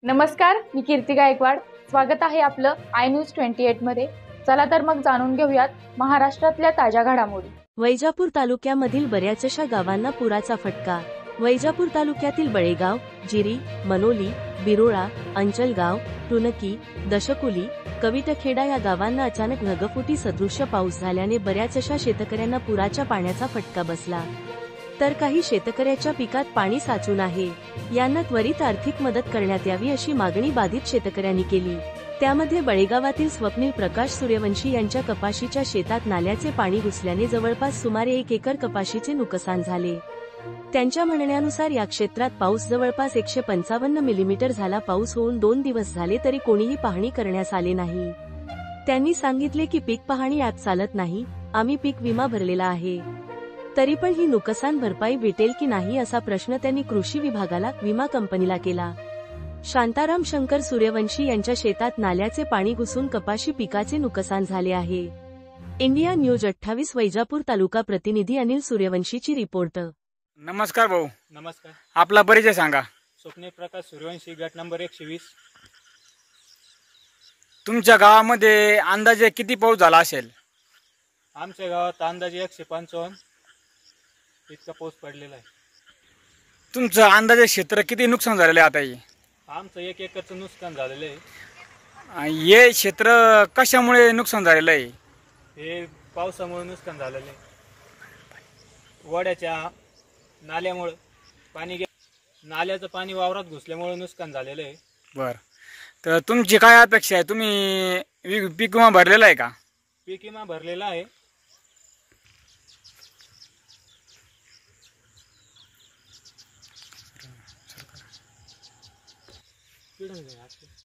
नमस्कार, मी कीर्ती गायकवाड. स्वागत आहे आपलं आय न्यूज 28 मध्ये. चला तर मग जाणून घेऊयात महाराष्ट्रातल्या ताज्या घडामोडी. वैजापूर तालुक्यामधील बऱ्याचशा गावांना पुराचा फटका. वैजापूर तालुक्यातील बळेगाव, जिरी, मनोली, बिरोळा, अंचलगाव, टुनकी, दशकुली, कविटखेडा या गावांना अचानक ढगफुटी सदृश्य पाऊस झाल्याने बऱ्याचशा शेतकऱ्यांना पुराच्या पाण्याचा फटका बसला. तर काही शेतकऱ्याच्या पिकात पाणी साचून आहे. यांना त्वरित आर्थिक मदत करण्यात यावी अशी मागणी बाधित शेतकऱ्यांनी केली. त्यामध्ये बळेगावातील स्वप्नील प्रकाश सूर्यवंशी यांच्या कपाशीच्या शेतात नाल्याचे पाणी घुसल्याने जवळपास सुमारे 1 एकर कपाशीचे नुकसान झाले. त्यांच्या म्हणण्यानुसार या क्षेत्रात पाऊस जवळपास 155 मिलीमीटर झाला. पाऊस होऊन 2 दिवस झाले तरी कोणीही पाहणी करण्यास आले नाही. त्यांनी सांगितले की पीक पाहणी ॲप चालत नाही, आम्ही पीक विमा भरलेला आहे. तरी पण ही नुकसान भरपाई भेटेल की नाही असा प्रश्न त्यांनी कृषी विभागाला, विमा कंपनीला केला. शांताराम शंकर सूर्यवंशी यांच्या शेतात नाल्याचे पाणी घुसून कपाशी पिकाचे नुकसान झाले आहे. इंडिया न्यूज 28 वैजापूर तालुका प्रतिनिधी अनिल सूर्यवंशीची रिपोर्ट. नमस्कार भाऊ. नमस्कार. आपला परिचय सांगा. स्वप्नील प्रकाश सूर्यवंशी, गट नंबर 120. तुमच्या गावामध्ये अंदाजे किती पाऊस झाला असेल? आमच्या गावात अंदाजे 155 इतका पाऊस पडलेला आहे. तुमचं अंदाजे क्षेत्र किती नुकसान झालेलं आहे आता? आमचं 1 एकरचं नुकसान झालेलं आहे. हे क्षेत्र कशामुळे नुकसान झालेलं आहे? हे पावसामुळे नुकसान झालेलं आहे. वड्याच्या नाल्यामुळे नाल्याचं पाणी वावरात घुसल्यामुळे नुकसान झालेलं आहे. बर, तर तुमची काय अपेक्षा आहे? तुम्ही पीक विमा भरलेला आहे का? पीक विमा भरलेला आहे.